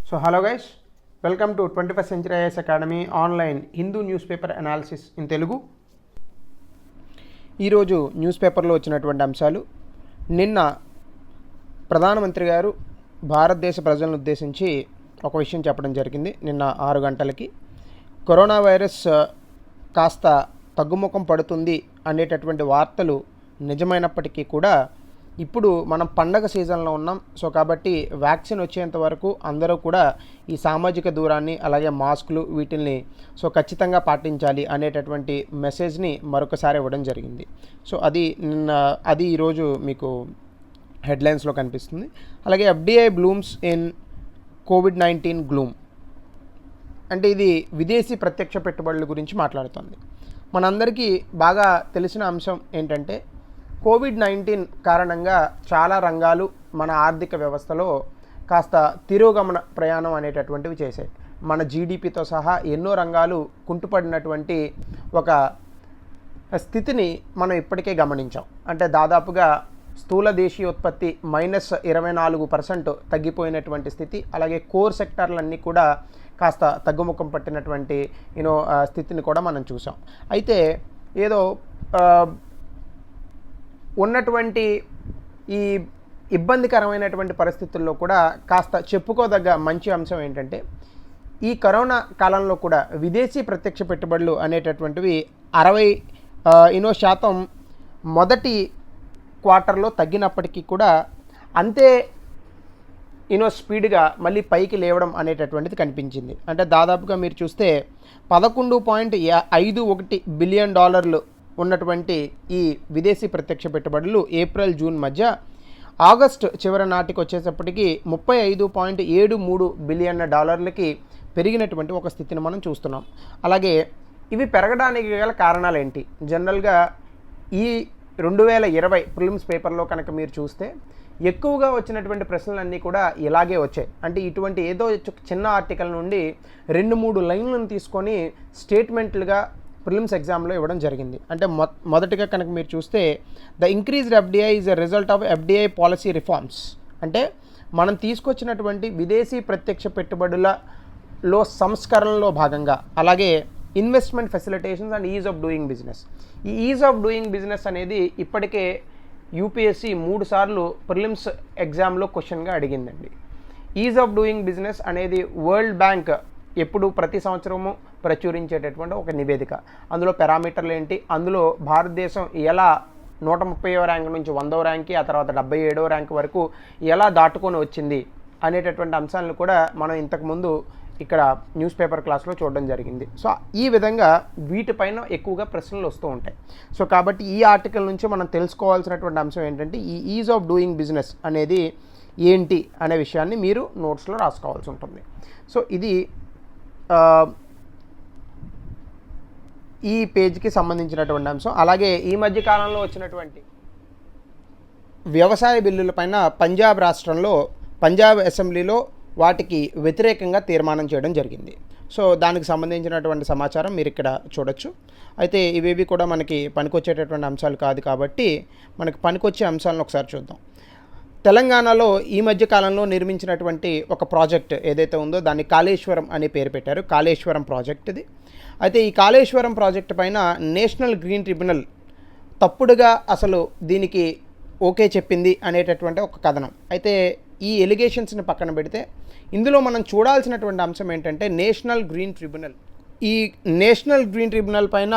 So hello guys, welcome to 21st Century IAS academy online Hindu news paper analysis in Telugu. ఈరోజు news పేపర్లో వచ్చినటువంటి అంశాలు. నిన్న ప్రధానమంత్రి గారు భారతదేశ ప్రజలను ఉద్దేశించి ఒక విషయం చెప్పడం జరిగింది. నిన్న 6 గంటలకి కరోనా వైరస్ కాస్త తగ్గుముఖం పడుతుంది అనేటటువంటి వార్తలు నిజమైనప్పటికీ కూడా ఇప్పుడు మనం పండగ సీజన్లో ఉన్నాం. సో కాబట్టి వ్యాక్సిన్ వచ్చేంత వరకు అందరూ కూడా ఈ సామాజిక దూరాన్ని అలాగే మాస్కులు వీటిల్ని ఖచ్చితంగా పాటించాలి అనేటటువంటి మెసేజ్ని మరొకసారి ఇవ్వడం జరిగింది. సో అది ఈరోజు మీకు హెడ్లైన్స్లో కనిపిస్తుంది. అలాగే FDI blooms in Covid gloom అంటే ఇది విదేశీ ప్రత్యక్ష పెట్టుబడుల గురించి మాట్లాడుతుంది. మనందరికీ బాగా తెలిసిన అంశం ఏంటంటే కోవిడ్-19 కారణంగా చాలా రంగాలు మన ఆర్థిక వ్యవస్థలో కాస్త తిరోగమన ప్రయాణం అనేటటువంటివి చేశాయి. మన జీడిపితో సహా ఎన్నో రంగాలు కుంటుపడినటువంటి ఒక స్థితిని మనం ఇప్పటికే గమనించాం. అంటే దాదాపుగా స్థూల దేశీయోత్పత్తి -24% తగ్గిపోయినటువంటి స్థితి. అలాగే కోర్ సెక్టార్లన్నీ కూడా కాస్త తగ్గుముఖం పట్టినటువంటి స్థితిని కూడా మనం చూసాం. అయితే ఏదో ఉన్నటువంటి ఈ ఇబ్బందికరమైనటువంటి పరిస్థితుల్లో కూడా కాస్త చెప్పుకోదగ్గ మంచి అంశం ఏంటంటే ఈ కరోనా కాలంలో కూడా విదేశీ ప్రత్యక్ష పెట్టుబడులు అనేటటువంటివి 60% మొదటి క్వార్టర్లో తగ్గినప్పటికీ కూడా అంతే స్పీడ్గా మళ్ళీ పైకి లేవడం అనేటటువంటిది కనిపించింది. అంటే దాదాపుగా మీరు చూస్తే $11.51 బిలియన్ ఉన్నటువంటి ఈ విదేశీ ప్రత్యక్ష పెట్టుబడులు ఏప్రిల్-జూన్ మధ్య ఆగస్టు చివరి నాటికి వచ్చేటప్పటికి $35.73 బిలియన్ పెరిగినటువంటి ఒక స్థితిని మనం చూస్తున్నాం. అలాగే ఇవి పెరగడానికి గల కారణాలు ఏంటి? జనరల్గా ఈ 2020 ప్రిలిమ్స్ పేపర్లో కనుక మీరు చూస్తే ఎక్కువగా వచ్చినటువంటి ప్రశ్నలన్నీ కూడా ఇలాగే వచ్చాయి. అంటే ఇటువంటి ఏదో చిన్న ఆర్టికల్ నుండి 2-3 లైన్లను తీసుకొని స్టేట్మెంట్లుగా ప్రిలిమ్స్ ఎగ్జామ్లో ఇవ్వడం జరిగింది. అంటే మొదటిగా కనుక మీరు చూస్తే the increased FDI is a result of FDI policy reforms. అంటే మనం తీసుకొచ్చినటువంటి విదేశీ ప్రత్యక్ష పెట్టుబడులలో సంస్కరణలో భాగంగా అలాగే investment facilitations and is of doing business. ఈ ఈజ్ ఆఫ్ డూయింగ్ బిజినెస్ అనేది ఇప్పటికే యూపీఎస్సీ 3 సార్లు ప్రిలిమ్స్ ఎగ్జామ్లో క్వశ్చన్గా అడిగిందండి. ఈజ్ ఆఫ్ డూయింగ్ బిజినెస్ అనేది వరల్డ్ బ్యాంక్ ఎప్పుడు ప్రతి సంవత్సరము ప్రచురించేటటువంటి ఒక నివేదిక. అందులో పారామీటర్లు ఏంటి, అందులో భారతదేశం ఎలా 130వ ర్యాంక్ నుంచి 100వ ర్యాంక్కి, ఆ తర్వాత 77వ ర్యాంక్ వరకు ఎలా దాటుకొని వచ్చింది అనేటటువంటి అంశాలను కూడా మనం ఇంతకుముందు ఇక్కడ న్యూస్ పేపర్ క్లాస్లో చూడడం జరిగింది. సో ఈ విధంగా వీటిపైన ఎక్కువగా ప్రశ్నలు వస్తూ ఉంటాయి. సో కాబట్టి ఈ ఆర్టికల్ నుంచి మనం తెలుసుకోవాల్సినటువంటి అంశం ఏంటంటే ఈ ఈజ్ ఆఫ్ డూయింగ్ బిజినెస్ అనేది ఏంటి అనే విషయాన్ని మీరు నోట్స్లో రాసుకోవాల్సి ఉంటుంది. సో ఇది ఈ పేజ్కి సంబంధించినటువంటి అంశం. అలాగే ఈ మధ్య కాలంలో వచ్చినటువంటి వ్యవసాయ బిల్లులపైన పంజాబ్ రాష్ట్రంలో పంజాబ్ అసెంబ్లీలో వాటికి వ్యతిరేకంగా తీర్మానం చేయడం జరిగింది. సో దానికి సంబంధించినటువంటి సమాచారం మీరు ఇక్కడ చూడొచ్చు. అయితే ఇవేవి కూడా మనకి పనికొచ్చేటటువంటి అంశాలు కాదు కాబట్టి మనకి పనికొచ్చే అంశాలను ఒకసారి చూద్దాం. తెలంగాణలో ఈ మధ్య కాలంలో నిర్మించినటువంటి ఒక ప్రాజెక్ట్ ఏదైతే ఉందో దాన్ని కాళేశ్వరం అనే పేరు పెట్టారు. కాళేశ్వరం ప్రాజెక్ట్ ఇది. అయితే ఈ కాళేశ్వరం ప్రాజెక్ట్ పైన నేషనల్ గ్రీన్ ట్రిబ్యునల్ తప్పుడుగా అసలు దీనికి ఓకే చెప్పింది అనేటటువంటి ఒక కథనం. అయితే ఈ ఎలిగేషన్స్ని పక్కన పెడితే ఇందులో మనం చూడాల్సినటువంటి అంశం ఏంటంటే నేషనల్ గ్రీన్ ట్రిబ్యునల్. ఈ నేషనల్ గ్రీన్ ట్రిబ్యునల్ పైన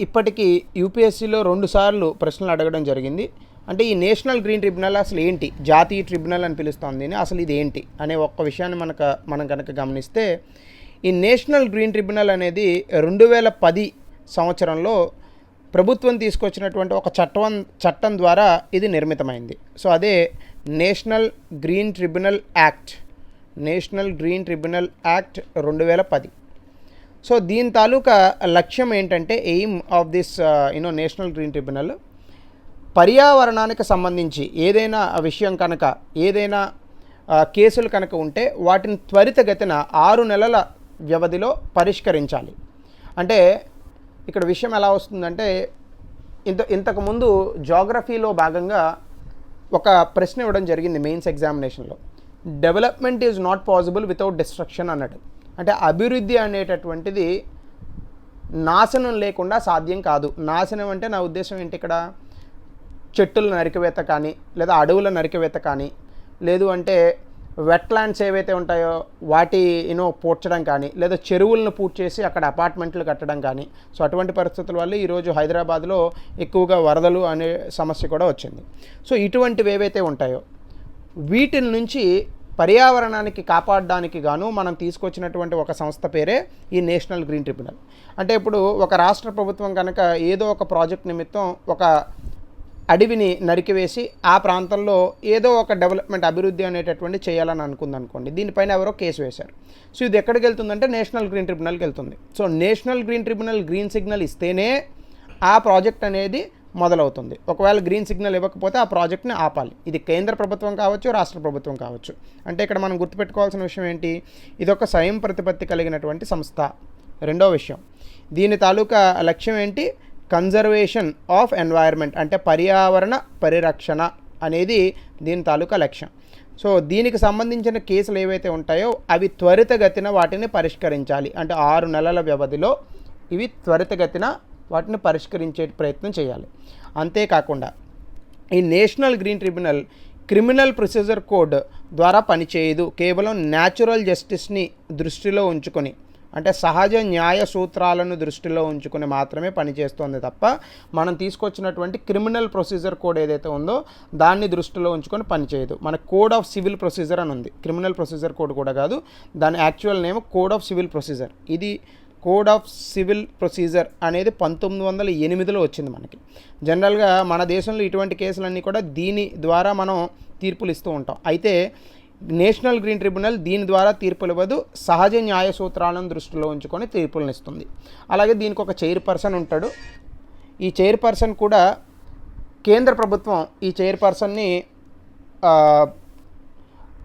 ఇప్పటికీ యూపీఎస్సీలో 2 సార్లు ప్రశ్నలు అడగడం జరిగింది. అంటే ఈ నేషనల్ గ్రీన్ ట్రిబ్యునల్ అసలు ఏంటి, జాతీయ ట్రిబ్యునల్ అని పిలుస్తోంది, అసలు ఇది ఏంటి అనే ఒక్క విషయాన్ని మనం కనుక గమనిస్తే ఈ నేషనల్ గ్రీన్ ట్రిబ్యునల్ అనేది 2010 సంవత్సరంలో ప్రభుత్వం తీసుకొచ్చినటువంటి ఒక చట్టం ద్వారా ఇది నిర్మితమైంది. సో అదే national green tribunal act. National green tribunal act 2010. So దీని తాలూకా లక్ష్యం ఏంటంటే aim of this national green tribunal పర్యావరణానికి సంబంధించి ఏదైనా విషయం కనుక ఏదైనా కేసులు కనుక ఉంటే వాటిని త్వరితగతిన 6 నెలల వ్యవధిలో పరిష్కరించాలి. అంటే ఇక్కడ విషయం ఎలా వస్తుందంటే ఇంతకుముందు జాగ్రఫీలో భాగంగా ఒక ప్రశ్న ఇవ్వడం జరిగింది మెయిన్స్ ఎగ్జామినేషన్లో. Development is not possible without destruction అన్నాడు. అంటే అభివృద్ధి అనేటటువంటిది నాశనం లేకుండా సాధ్యం కాదు. నాశనం అంటే నా ఉద్దేశం ఏంటి, ఇక్కడ చెట్టుల నరికివేత కానీ, లేదా అడవుల నరికివేత కానీ, లేదు అంటే వెట్లాండ్స్ ఏవైతే ఉంటాయో వాటి పూడ్చడం కానీ, లేదా చెరువులను పూడ్చి చేసి అక్కడ అపార్ట్మెంట్లు కట్టడం కానీ. సో అటువంటి పరిస్థితుల వల్ల ఈరోజు హైదరాబాద్లో ఎక్కువగా వరదలు అనే సమస్య కూడా వచ్చింది. సో ఇటువంటివి ఏవైతే ఉంటాయో వీటి నుంచి పర్యావరణానికి కాపాడడానికి గాను మనం తీసుకొచ్చినటువంటి ఒక సంస్థ పేరే ఈ నేషనల్ గ్రీన్ ట్రిబ్యునల్. అంటే ఇప్పుడు ఒక రాష్ట్ర ప్రభుత్వం కనుక ఏదో ఒక ప్రాజెక్ట్ నిమిత్తం ఒక అడవిని నరికివేసి ఆ ప్రాంతంలో ఏదో ఒక డెవలప్మెంట్ అభివృద్ధి అనేటటువంటి చేయాలని అనుకుందనుకోండి, దీనిపైన ఎవరో కేసు వేశారు. సో ఇది ఎక్కడికి వెళ్తుందంటే నేషనల్ గ్రీన్ ట్రిబ్యునల్కి వెళ్తుంది. So national green tribunal green signal ఇస్తేనే ఆ ప్రాజెక్ట్ అనేది మొదలవుతుంది. ఒకవేళ గ్రీన్ సిగ్నల్ ఇవ్వకపోతే ఆ ప్రాజెక్ట్ని ఆపాలి. ఇది కేంద్ర ప్రభుత్వం కావచ్చు, రాష్ట్ర ప్రభుత్వం కావచ్చు. అంటే ఇక్కడ మనం గుర్తుపెట్టుకోవాల్సిన విషయం ఏంటి, ఇదొక స్వయం ప్రతిపత్తి కలిగినటువంటి సంస్థ. రెండో విషయం, దీని తాలూకా లక్ష్యం ఏంటి, కన్జర్వేషన్ ఆఫ్ ఎన్వైర్న్మెంట్, అంటే పర్యావరణ పరిరక్షణ అనేది దీని తాలూకా లక్ష్యం. సో దీనికి సంబంధించిన కేసులు ఏవైతే ఉంటాయో అవి త్వరితగతిన వాటిని పరిష్కరించాలి. అంటే 6 నెలల వ్యవధిలో ఇవి త్వరితగతిన వాటిని పరిష్కరించే ప్రయత్నం చేయాలి. అంతేకాకుండా ఈ national green tribunal criminal procedure code ద్వారా పనిచేయదు. కేవలం న్యాచురల్ జస్టిస్ని దృష్టిలో ఉంచుకొని, అంటే సహజ న్యాయ సూత్రాలను దృష్టిలో ఉంచుకొని మాత్రమే పనిచేస్తుంది తప్ప మనం తీసుకొచ్చినటువంటి క్రిమినల్ ప్రొసీజర్ కోడ్ ఏదైతే ఉందో దాన్ని దృష్టిలో ఉంచుకొని పనిచేయదు. మన కోడ్ ఆఫ్ సివిల్ ప్రొసీజర్ అని ఉంది, క్రిమినల్ ప్రొసీజర్ కోడ్ కూడా కాదు, దాని actual name code of civil procedure. ఇది కోడ్ ఆఫ్ సివిల్ ప్రొసీజర్ అనేది 1908లో వచ్చింది మనకి. జనరల్గా మన దేశంలో ఇటువంటి కేసులన్నీ కూడా దీని ద్వారా మనం తీర్పులు ఇస్తూ ఉంటాం. అయితే నేషనల్ గ్రీన్ ట్రిబ్యునల్ దీని ద్వారా తీర్పులు ఇవ్వదు, సహజ న్యాయ సూత్రాలను దృష్టిలో ఉంచుకొని తీర్పులను ఇస్తుంది. అలాగే దీనికి ఒక చైర్పర్సన్ ఉంటాడు. ఈ చైర్పర్సన్ కూడా కేంద్ర ప్రభుత్వం ఈ చైర్పర్సన్ని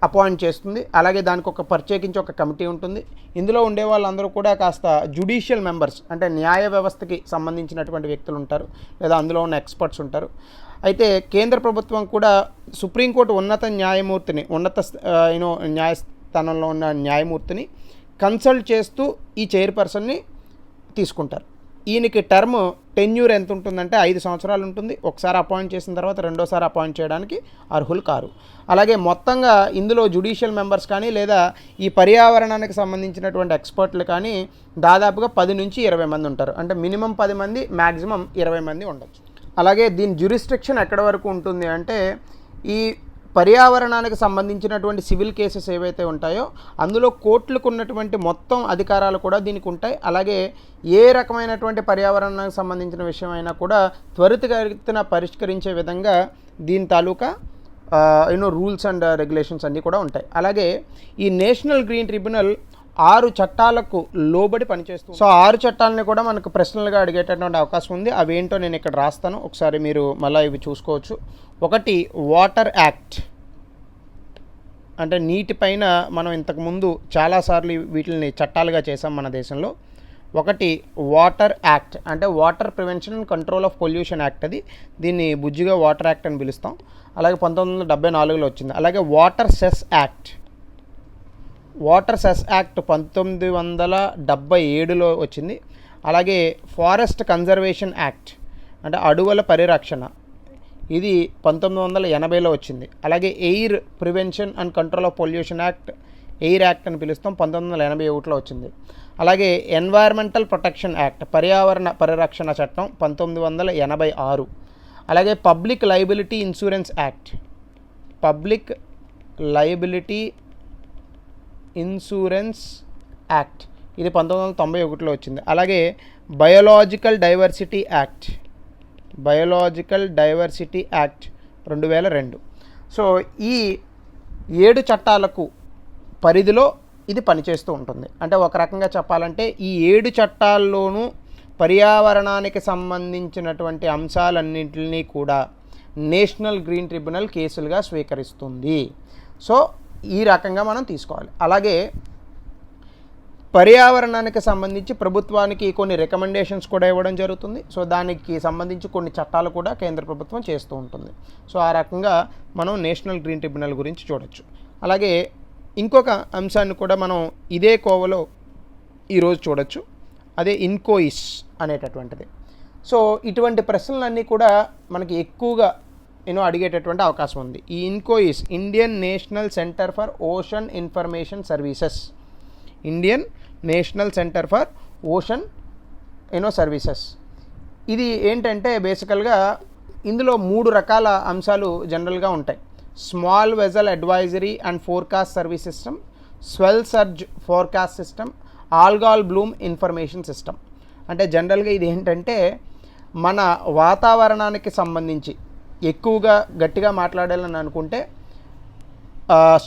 అపాయింట్ చేస్తుంది. అలాగే దానికి ఒక ప్రత్యేకించి ఒక కమిటీ ఉంటుంది. ఇందులో ఉండే వాళ్ళందరూ కూడా కాస్త జ్యుడిషియల్ మెంబర్స్, అంటే న్యాయ వ్యవస్థకి సంబంధించినటువంటి వ్యక్తులు ఉంటారు, లేదా అందులో ఉన్న ఎక్స్పర్ట్స్ ఉంటారు. అయితే కేంద్ర ప్రభుత్వం కూడా సుప్రీంకోర్టు ఉన్నత న్యాయమూర్తిని, న్యాయస్థానంలో ఉన్న న్యాయమూర్తిని కన్సల్ట్ చేస్తూ ఈ చైర్పర్సన్ని తీసుకుంటారు. ఈయనకి టర్మ్ టెన్యూర్ ఎంత ఉంటుందంటే 5 సంవత్సరాలు ఉంటుంది. ఒకసారి అపాయింట్ చేసిన తర్వాత రెండోసారి అపాయింట్ చేయడానికి అర్హులు కారు. అలాగే మొత్తంగా ఇందులో జ్యుడిషియల్ మెంబర్స్ కానీ, లేదా ఈ పర్యావరణానికి సంబంధించినటువంటి ఎక్స్పర్ట్లు కానీ దాదాపుగా 10 నుంచి 20 మంది ఉంటారు. అంటే మినిమం 10 మంది, మ్యాక్సిమం 20 మంది ఉండొచ్చు. అలాగే దీని జ్యూరిస్డిక్షన్ ఎక్కడి వరకు ఉంటుంది అంటే ఈ పర్యావరణానికి సంబంధించినటువంటి సివిల్ కేసెస్ ఏవైతే ఉంటాయో అందులో కోర్టులకు ఉన్నటువంటి మొత్తం అధికారాలు కూడా దీనికి ఉంటాయి. అలాగే ఏ రకమైనటువంటి పర్యావరణానికి సంబంధించిన విషయమైనా కూడా త్వరితగతిన పరిష్కరించే విధంగా దీని తాలూకా రూల్స్ అండ్ రెగ్యులేషన్స్ అన్నీ కూడా ఉంటాయి. అలాగే ఈ నేషనల్ గ్రీన్ ట్రిబ్యునల్ 6 చట్టాలకు లోబడి పనిచేస్తుంది. సో 6 చట్టాలని కూడా మనకు ప్రశ్నలుగా అడిగేటటువంటి అవకాశం ఉంది. అవేంటో నేను ఇక్కడ రాస్తాను, ఒకసారి మీరు మళ్ళీ ఇవి చూసుకోవచ్చు. ఒకటి వాటర్ యాక్ట్, అంటే నీటిపైన మనం ఇంతకుముందు చాలాసార్లు వీటిని చట్టాలుగా చేసాం మన దేశంలో. ఒకటి వాటర్ యాక్ట్, అంటే water prevention and control of pollution act, అది దీన్ని బుజ్జిగా వాటర్ యాక్ట్ అని పిలుస్తాం. అలాగే 1974లో వచ్చింది. అలాగే water cess act, water cess act 1977లో వచ్చింది. అలాగే ఫారెస్ట్ కన్జర్వేషన్ యాక్ట్, అంటే అడవుల పరిరక్షణ, ఇది 1980లో వచ్చింది. అలాగే air prevention and control of pollution act, air act అని పిలుస్తాం, 1981లో వచ్చింది. అలాగే ఎన్వైర్మెంటల్ ప్రొటెక్షన్ యాక్ట్, పర్యావరణ పరిరక్షణ చట్టం 1986. అలాగే public liability insurance act, public liability insurance act, ఇది 1991లో వచ్చింది. అలాగే biological diversity act, biological diversity act 2002. So ఈ 7 చట్టాలకు పరిధిలో ఇది పనిచేస్తూ ఉంటుంది. అంటే ఒక రకంగా చెప్పాలంటే ఈ 7 చట్టాల్లోనూ పర్యావరణానికి సంబంధించినటువంటి అంశాలన్నింటినీ కూడా నేషనల్ గ్రీన్ ట్రిబ్యునల్ కేసులుగా స్వీకరిస్తుంది. సో ఈ రకంగా మనం తీసుకోవాలి. అలాగే పర్యావరణానికి సంబంధించి ప్రభుత్వానికి కొన్ని రికమెండేషన్స్ కూడా ఇవ్వడం జరుగుతుంది. సో దానికి సంబంధించి కొన్ని చట్టాలు కూడా కేంద్ర ప్రభుత్వం చేస్తూ ఉంటుంది. సో ఆ రకంగా మనం నేషనల్ గ్రీన్ ట్రిబ్యునల్ గురించి చూడొచ్చు. అలాగే ఇంకొక అంశాన్ని కూడా మనం ఇదే కోవలో ఈరోజు చూడొచ్చు, అదే ఇన్కోయిస్ అనేటటువంటిది. సో ఇటువంటి ప్రశ్నలన్నీ కూడా మనకి ఎక్కువగా అడిగేటటువంటి అవకాశం ఉంది. ఈ INCOIS Indian National Centre for Ocean Information Services, Indian National Centre for Ocean Services. ఇది ఏంటంటే బేసికల్గా ఇందులో 3 రకాల అంశాలు జనరల్గా ఉంటాయి. Small vessel advisory and forecast service system, swell surge forecast system, algal bloom information system. అంటే జనరల్గా ఇది ఏంటంటే మన వాతావరణానికి సంబంధించి ఎక్కువగా గట్టిగా మాట్లాడాలని అనుకుంటే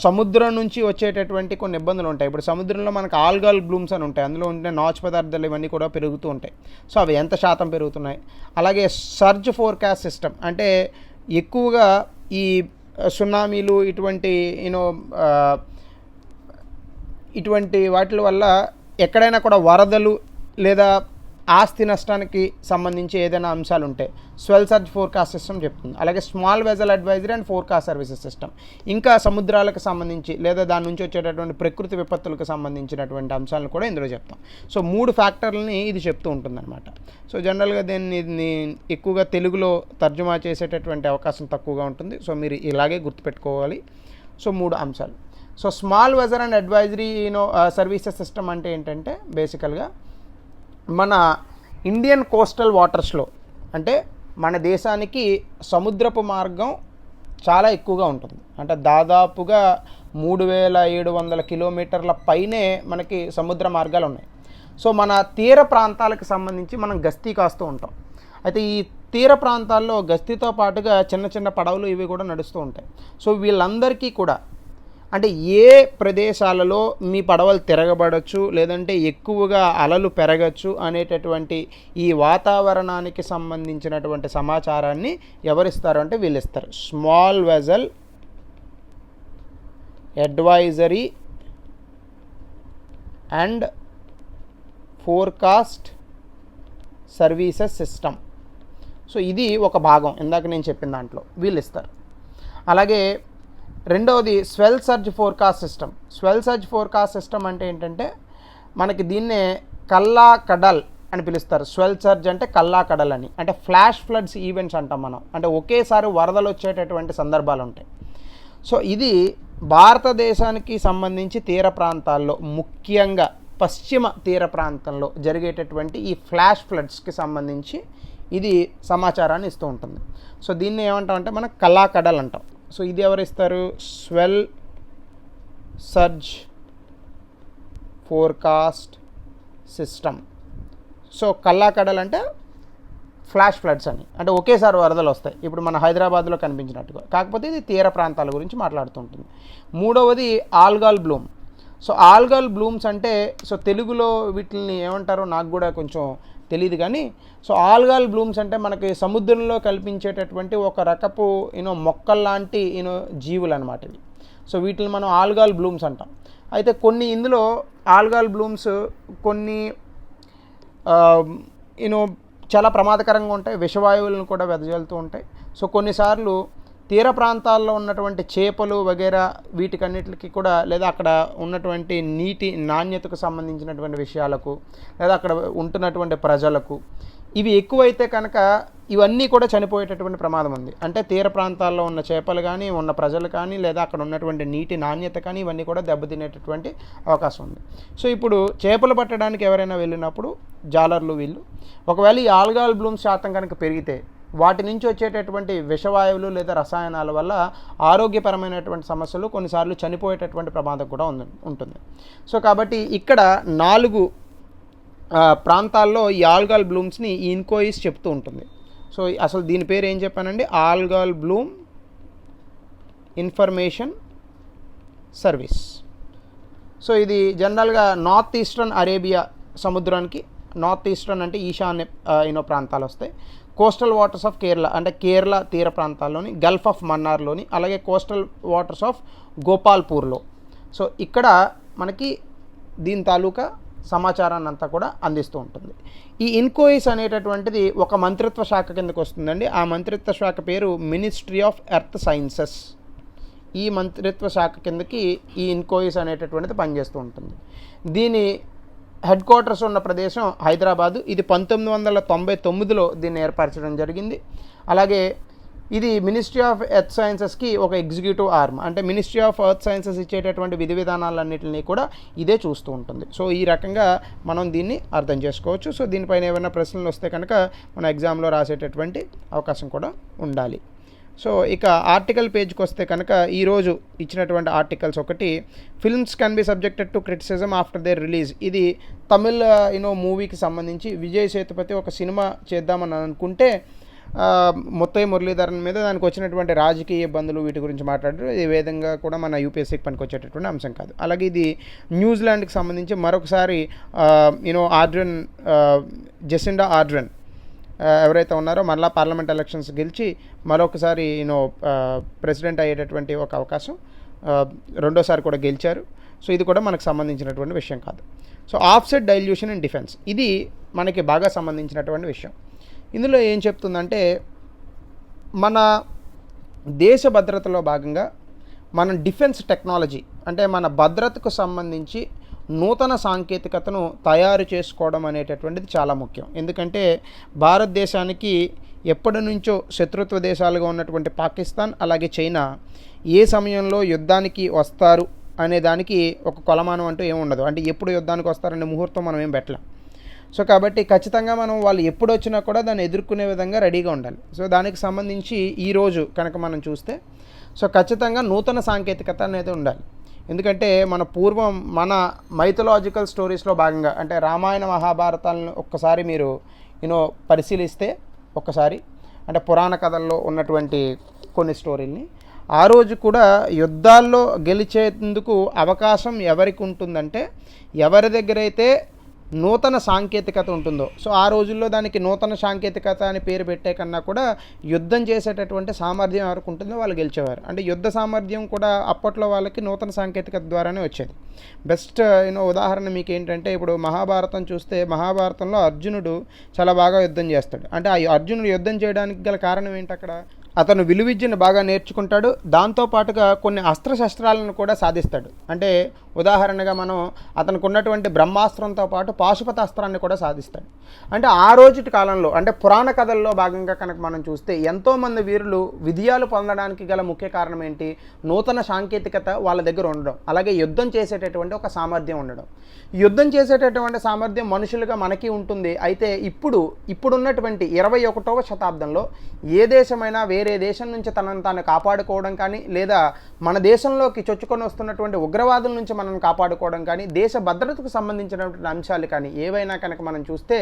సముద్రం నుంచి వచ్చేటటువంటి కొన్ని ఇబ్బందులు ఉంటాయి. ఇప్పుడు సముద్రంలో మనకు ఆల్గాల్ బ్లూమ్స్ అని ఉంటాయి, అందులో ఉండే నాచు పదార్థాలు ఇవన్నీ కూడా పెరుగుతూ ఉంటాయి. సో అవి ఎంత శాతం పెరుగుతున్నాయి. అలాగే సర్జ్ ఫోర్కాస్ట్ సిస్టమ్ అంటే ఎక్కువగా ఈ సునామీలు ఇటువంటి వాటి వల్ల ఎక్కడైనా కూడా వరదలు లేదా ఆస్తి నష్టానికి సంబంధించి ఏదైనా అంశాలు ఉంటాయి, స్వెల్ సర్జ్ ఫోర్కాస్ట్ సిస్టమ్ చెప్తుంది. అలాగే small vessel advisory and forecast services system ఇంకా సముద్రాలకు సంబంధించి లేదా దాని నుంచి వచ్చేటటువంటి ప్రకృతి విపత్తులకు సంబంధించినటువంటి అంశాలను కూడా ఇందులో చెప్తాం. సో 3 ఫ్యాక్టర్లని ఇది చెప్తూ ఉంటుందన్నమాట. సో జనరల్గా దీన్ని ఎక్కువగా తెలుగులో తర్జుమా చేసేటటువంటి అవకాశం తక్కువగా ఉంటుంది. సో మీరు ఇలాగే గుర్తుపెట్టుకోవాలి. సో 3 అంశాలు. So small vessel and advisory services system అంటే ఏంటంటే బేసికల్గా మన ఇండియన్ కోస్టల్ వాటర్స్లో, అంటే మన దేశానికి సముద్రపు మార్గం చాలా ఎక్కువగా ఉంటుంది. అంటే దాదాపుగా 3700 కిలోమీటర్ల పైనే మనకి సముద్ర మార్గాలు ఉన్నాయి. సో మన తీర ప్రాంతాలకు సంబంధించి మనం గస్తీ కాస్తూ ఉంటాం. అయితే ఈ తీర ప్రాంతాల్లో గస్తీతో పాటుగా చిన్న చిన్న పడవలు ఇవి కూడా నడుస్తూ ఉంటాయి. సో వీళ్ళందరికీ కూడా అంటే ఏ ప్రదేశాలలో మీ పడవలు తిరగబడచ్చు లేదంటే ఎక్కువగా అలలు పెరగచ్చు అనేటటువంటి ఈ వాతావరణానికి సంబంధించినటువంటి సమాచారాన్ని ఎవరిస్తారు అంటే వీళ్ళు ఇస్తారు. Small vessel advisory and forecast services system. So ఇది ఒక భాగం ఇందాక నేను చెప్పిన దాంట్లో వీళ్ళు ఇస్తారు. అలాగే రెండవది swell surge forecast system. Swell surge forecast system అంటే ఏంటంటే మనకి దీన్నే కల్లా కడల్ అని పిలుస్తారు. స్వెల్ సర్జ్ అంటే కల్లా కడల్ అని, అంటే ఫ్లాష్ ఫ్లడ్స్ ఈవెంట్స్ అంటాం మనం. అంటే ఒకేసారి వరదలు వచ్చేటటువంటి సందర్భాలు ఉంటాయి. సో ఇది భారతదేశానికి సంబంధించి తీర ప్రాంతాల్లో, ముఖ్యంగా పశ్చిమ తీర ప్రాంతంలో జరిగేటటువంటి ఈ ఫ్లాష్ ఫ్లడ్స్కి సంబంధించి ఇది సమాచారాన్ని ఇస్తూ ఉంటుంది. సో దీన్ని ఏమంటామంటే మనం కల్లా కడల్ అంటాం. సో ఇది ఎవరు ఇస్తారు? Swell surge forecast system. So కల్లా కడల్ అంటే ఫ్లాష్ ఫ్లడ్స్ అని, అంటే ఒకేసారి వరదలు వస్తాయి. ఇప్పుడు మన హైదరాబాద్లో కనిపించినట్టుగా, కాకపోతే ఇది తీర ప్రాంతాల గురించి మాట్లాడుతుంటుంది. మూడవది ALGOL Bloom. So ALGOL Bloom's అంటే సో తెలుగులో వీటిని ఏమంటారో నాకు కూడా కొంచెం తెలియదు కానీ, సో ఆల్గాల్ బ్లూమ్స్ అంటే మనకి సముద్రంలో కల్పించేటటువంటి ఒక రకపు మొక్కల్లాంటి జీవులు అనమాట ఇవి. సో వీటిని మనం ఆల్గాల్ బ్లూమ్స్ అంటాం. అయితే కొన్ని ఇందులో ఆల్గాల్ బ్లూమ్స్ కొన్ని చాలా ప్రమాదకరంగా ఉంటాయి, విషవాయువులను కూడా వెదజల్లుతూ ఉంటాయి. సో కొన్నిసార్లు తీర ప్రాంతాల్లో ఉన్నటువంటి చేపలు వగైరా వీటికన్నిటికి కూడా, లేదా అక్కడ ఉన్నటువంటి నీటి నాణ్యతకు సంబంధించినటువంటి విషయాలకు, లేదా అక్కడ ఉంటున్నటువంటి ప్రజలకు ఇవి ఎక్కువైతే కనుక ఇవన్నీ కూడా చనిపోయేటటువంటి ప్రమాదం ఉంది. అంటే తీర ప్రాంతాల్లో ఉన్న చేపలు కానీ, ఉన్న ప్రజలు కానీ, లేదా అక్కడ ఉన్నటువంటి నీటి నాణ్యత కానీ ఇవన్నీ కూడా దెబ్బతినేటటువంటి అవకాశం ఉంది. సో ఇప్పుడు చేపలు పట్టడానికి ఎవరైనా వెళ్ళినప్పుడు జాలర్లు వీళ్ళు ఒకవేళ ఈ ఆల్గాల్ బ్లూమ్ శాతం కనుక పెరిగితే వాటి నుంచి వచ్చేటటువంటి విషవాయువులు లేదా రసాయనాల వల్ల ఆరోగ్యపరమైనటువంటి సమస్యలు, కొన్నిసార్లు చనిపోయేటటువంటి ప్రమాదం కూడా ఉంటుంది. సో కాబట్టి ఇక్కడ 4 ప్రాంతాల్లో ఈ ఆల్గాల్ బ్లూమ్స్ని ఈ ఇన్కోయిస్ చెప్తూ ఉంటుంది. సో అసలు దీని పేరు ఏం చెప్పానండి? ALGOL bloom information service. So ఇది జనరల్గా నార్త్ ఈస్టర్న్ అరేబియా సముద్రానికి, నార్త్ ఈస్టర్న్ అంటే ఈశాన్య ప్రాంతాలు వస్తాయి. కోస్టల్ వాటర్స్ ఆఫ్ కేరళ అంటే కేరళ తీర ప్రాంతాల్లోని, గల్ఫ్ ఆఫ్ మన్నార్లోని, అలాగే కోస్టల్ వాటర్స్ ఆఫ్ గోపాల్పూర్లో. సో ఇక్కడ మనకి దీని తాలూకా సమాచారాన్ని అంతా కూడా అందిస్తూ ఉంటుంది. ఈ ఇన్కోయిస్ అనేటటువంటిది ఒక మంత్రిత్వ శాఖ కిందకు వస్తుందండి. ఆ మంత్రిత్వ శాఖ పేరు మినిస్ట్రీ ఆఫ్ ఎర్త్ సైన్సెస్. ఈ మంత్రిత్వ శాఖ కిందకి ఈ ఇన్కోయిస్ అనేటటువంటిది పనిచేస్తూ ఉంటుంది. దీని హెడ్ క్వార్టర్స్ ఉన్న ప్రదేశం హైదరాబాదు. ఇది 1999లో దీన్ని ఏర్పరచడం జరిగింది. అలాగే ఇది మినిస్ట్రీ ఆఫ్ ఎర్త్ సైన్సెస్కి ఒక ఎగ్జిక్యూటివ్ ఆర్మ్, అంటే మినిస్ట్రీ ఆఫ్ ఎర్త్ సైన్సెస్ ఇచ్చేటటువంటి విధి విధానాలన్నింటినీ కూడా ఇదే చూస్తూ ఉంటుంది. సో ఈ రకంగా మనం దీన్ని అర్థం చేసుకోవచ్చు. సో దీనిపైన ఏమైనా ప్రశ్నలు వస్తే కనుక మన ఎగ్జామ్లో రాసేటటువంటి అవకాశం కూడా ఉండాలి. సో ఇక ఆర్టికల్ పేజ్కి వస్తే కనుక ఈరోజు ఇచ్చినటువంటి ఆర్టికల్స్ ఒకటి, films can be subjected to criticism after their release. ఇది తమిళ్ మూవీకి సంబంధించి విజయ్ సేతుపతి ఒక సినిమా చేద్దామని అనుకుంటే ముత్తయ్య మురళీధరన్ మీద దానికి వచ్చినటువంటి రాజకీయ ఇబ్బందులు వీటి గురించి మాట్లాడారు. ఈ విధంగా కూడా మన యూపీఎస్సీకి పనికి వచ్చేటటువంటి అంశం కాదు. అలాగే ఇది న్యూజిలాండ్కి సంబంధించి మరొకసారి ఆర్డ్రన్ జెసిండా ఆర్డ్రన్ ఎవరైతే ఉన్నారో మళ్ళీ పార్లమెంట్ ఎలక్షన్స్ గెలిచి మరొకసారి ప్రెసిడెంట్ అయ్యేటటువంటి ఒక అవకాశం, రెండోసారి కూడా గెలిచారు. సో ఇది కూడా మనకు సంబంధించినటువంటి విషయం కాదు. So offset dilution in defence, ఇది మనకి బాగా సంబంధించినటువంటి విషయం. ఇందులో ఏం చెప్తుందంటే, మన దేశ భద్రతలో భాగంగా మనం డిఫెన్స్ టెక్నాలజీ, అంటే మన భద్రతకు సంబంధించి నూతన సాంకేతికతను తయారు చేసుకోవడం అనేటటువంటిది చాలా ముఖ్యం. ఎందుకంటే భారతదేశానికి ఎప్పటి నుంచో శత్రుత్వ దేశాలుగా ఉన్నటువంటి పాకిస్తాన్ అలాగే చైనా ఏ సమయంలో యుద్ధానికి వస్తారు అనే దానికి ఒక కొలమానం అంటూ ఏముండదు. అంటే ఎప్పుడు యుద్ధానికి వస్తారనే ముహూర్తం మనం ఏం పెట్టలేం. సో కాబట్టి ఖచ్చితంగా మనం వాళ్ళు ఎప్పుడు వచ్చినా కూడా దాన్ని ఎదుర్కొనే విధంగా రెడీగా ఉండాలి. సో దానికి సంబంధించి ఈరోజు కనుక మనం చూస్తే సో ఖచ్చితంగా నూతన సాంకేతికత అనేది ఉండాలి. ఎందుకంటే మన పూర్వం మన మైథలాజికల్ స్టోరీస్లో భాగంగా, అంటే రామాయణ మహాభారతాలను ఒక్కసారి మీరు పరిశీలిస్తే ఒక్కసారి, అంటే పురాణ కథల్లో ఉన్నటువంటి కొన్ని స్టోరీల్ని, ఆ రోజు కూడా యుద్ధాల్లో గెలిచేందుకు అవకాశం ఎవరికి ఉంటుందంటే ఎవరి దగ్గరైతే నూతన సాంకేతికత ఉంటుందో. సో ఆ రోజుల్లో దానికి నూతన సాంకేతికత అని పేరు పెట్టే కన్నా కూడా యుద్ధం చేసేటటువంటి సామర్థ్యం ఎవరికి ఉంటుందో వాళ్ళు గెలిచేవారు. అంటే యుద్ధ సామర్థ్యం కూడా అప్పట్లో వాళ్ళకి నూతన సాంకేతికత ద్వారానే వచ్చేది. బెస్ట్ ఉదాహరణ మీకు ఏంటంటే, ఇప్పుడు మహాభారతం చూస్తే మహాభారతంలో అర్జునుడు చాలా బాగా యుద్ధం చేస్తాడు. అంటే ఆ అర్జునుడు యుద్ధం చేయడానికి గల కారణం ఏంటి, అక్కడ అతను విలువిద్యను బాగా నేర్చుకుంటాడు. దాంతోపాటుగా కొన్ని అస్త్రశస్త్రాలను కూడా సాధిస్తాడు. అంటే ఉదాహరణగా మనం అతనికి ఉన్నటువంటి బ్రహ్మాస్త్రంతో పాటు పాశుపత అస్త్రాన్ని కూడా సాధిస్తాడు. అంటే ఆ రోజుటి కాలంలో, అంటే పురాణ కథల్లో భాగంగా కనుక మనం చూస్తే ఎంతోమంది వీరులు విజయాలు పొందడానికి గల ముఖ్య కారణం ఏంటి, నూతన సాంకేతికత వాళ్ళ దగ్గర ఉండడం, అలాగే యుద్ధం చేసేటటువంటి ఒక సామర్థ్యం ఉండడం. యుద్ధం చేసేటటువంటి సామర్థ్యం మనుషులుగా మనకి ఉంటుంది. అయితే ఇప్పుడున్నటువంటి 21వ శతాబ్దంలో ఏ దేశమైనా వేరే దేశం నుంచి తనను తాను కాపాడుకోవడం కానీ, లేదా మన దేశంలోకి చొచ్చుకొని వస్తున్నటువంటి ఉగ్రవాదుల నుంచి మనం కాపాడుకోవడం కానీ, దేశ భద్రతకు సంబంధించినటువంటి అంశాలు కానీ ఏవైనా కనుక మనం చూస్తే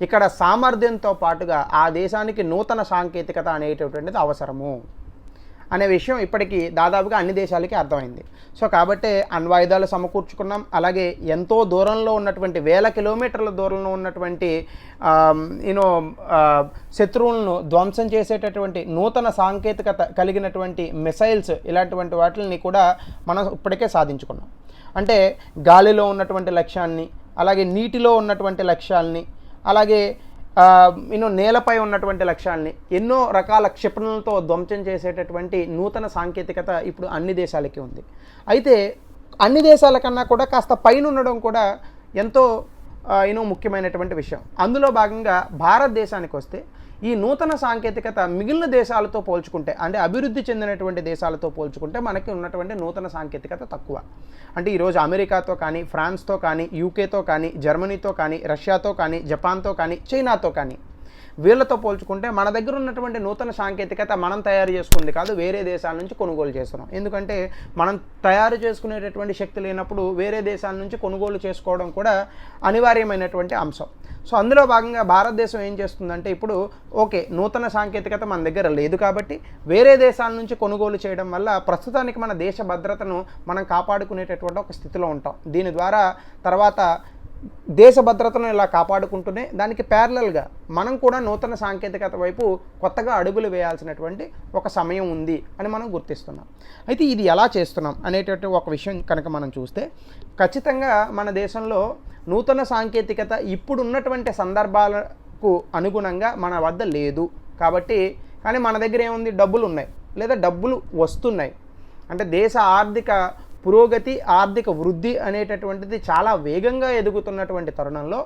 ఇక్కడ సామర్థ్యంతో పాటుగా ఆ దేశానికి నూతన సాంకేతికత అనేటటువంటిది అవసరము అనే విషయం ఇప్పటికీ దాదాపుగా అన్ని దేశాలకి అర్థమైంది. సో కాబట్టి అణ్వాయుధాలు సమకూర్చుకున్నాం. అలాగే ఎంతో దూరంలో ఉన్నటువంటి 1000 కిలోమీటర్ల దూరంలో ఉన్నటువంటి శత్రువులను ధ్వంసం చేసేటటువంటి నూతన సాంకేతికత కలిగినటువంటి మిసైల్స్, ఇలాంటి వాటిని కూడా మనం ఇప్పటికే సాధించుకున్నాం. అంటే గాలిలో ఉన్నటువంటి లక్ష్యాన్ని, అలాగే నీటిలో ఉన్నటువంటి లక్ష్యాల్ని, అలాగే నేలపై ఉన్నటువంటి లక్ష్యాల్ని ఎన్నో రకాల క్షిపణులతో ధ్వంసం చేసేటటువంటి నూతన సాంకేతికత ఇప్పుడు అన్ని దేశాలకి ఉంది. అయితే అన్ని దేశాల కన్నా కూడా కాస్త పైన ఉండడం కూడా ఎంతో ముఖ్యమైనటువంటి విషయం. అందులో భాగంగా భారతదేశానికి వస్తే ఈ నూతన సాంకేతికత మిగిలిన దేశాలతో పోల్చుకుంటే, అంటే అభివృద్ధి చెందినటువంటి దేశాలతో పోల్చుకుంటే మనకి ఉన్నటువంటి నూతన సాంకేతికత తక్కువ. అంటే ఈరోజు అమెరికాతో కానీ, ఫ్రాన్స్తో కానీ, యూకేతో కానీ, జర్మనీతో కానీ, రష్యాతో కానీ, జపాన్తో కానీ, చైనాతో కానీ వీళ్ళతో పోల్చుకుంటే మన దగ్గర ఉన్నటువంటి నూతన సాంకేతికత మనం తయారు చేసుకుంది కాదు, వేరే దేశాల నుంచి కొనుగోలు చేస్తున్నాం. ఎందుకంటే మనం తయారు చేసుకునేటటువంటి శక్తి లేనప్పుడు వేరే దేశాల నుంచి కొనుగోలు చేసుకోవడం కూడా అనివార్యమైనటువంటి అంశం. సో అందులో భాగంగా భారతదేశం ఏం చేస్తుందంటే, ఇప్పుడు ఓకే నూతన సాంకేతికత మన దగ్గర లేదు కాబట్టి వేరే దేశాల నుంచి కొనుగోలు చేయడం వల్ల ప్రస్తుతానికి మన దేశ భద్రతను మనం కాపాడుకునేటటువంటి ఒక స్థితిలో ఉంటాం. దీని ద్వారా తర్వాత దేశ భద్రతను ఇలా కాపాడుకుంటూనే దానికి ప్యారలల్గా మనం కూడా నూతన సాంకేతికత వైపు కొత్తగా అడుగులు వేయాల్సినటువంటి ఒక సమయం ఉంది అని మనం గుర్తిస్తున్నాం. అయితే ఇది ఎలా చేస్తున్నాం అనేటటువంటి ఒక విషయం కనుక మనం చూస్తే, ఖచ్చితంగా మన దేశంలో నూతన సాంకేతికత ఇప్పుడున్నటువంటి సందర్భాలకు అనుగుణంగా మన వద్ద లేదు కాబట్టి, కానీ మన దగ్గర ఏముంది, డబ్బులు ఉన్నాయి లేదా డబ్బులు వస్తున్నాయి. అంటే దేశ ఆర్థిక పురోగతి, ఆర్థిక వృద్ధి అనేటటువంటిది చాలా వేగంగా ఎదుగుతున్నటువంటి తరుణంలో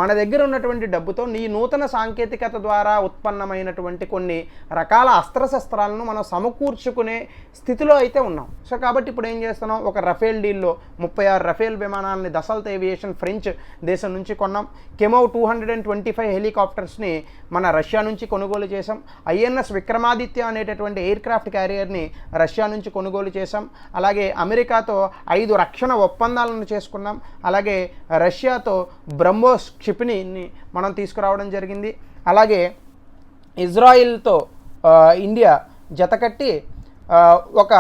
మన దగ్గర ఉన్నటువంటి డబ్బుతో ఈ నూతన సాంకేతికత ద్వారా ఉత్పన్నమైనటువంటి కొన్ని రకాల అస్త్రశస్త్రాలను మనం సమకూర్చుకునే స్థితిలో అయితే ఉన్నాం. సో కాబట్టి ఇప్పుడు ఏం చేస్తున్నాం, ఒక రఫేల్ డీల్లో 36 రఫేల్ విమానాలని దసాల్ట్ ఏవియేషన్ ఫ్రెంచ్ దేశం నుంచి కొన్నాం. కెమోవ్ 225 హెలికాప్టర్స్ని మన రష్యా నుంచి కొనుగోలు చేసాం. ఐఎన్ఎస్ విక్రమాదిత్య అనేటటువంటి ఎయిర్ క్రాఫ్ట్ క్యారియర్ని రష్యా నుంచి కొనుగోలు చేసాం. అలాగే అమెరికాతో 5 రక్షణ ఒప్పందాలను చేసుకున్నాం. అలాగే రష్యాతో బ్రహ్మోస్ క్షిపణిని మనం తీసుకురావడం జరిగింది. అలాగే ఇజ్రాయిల్తో ఇండియా జతకట్టి ఒక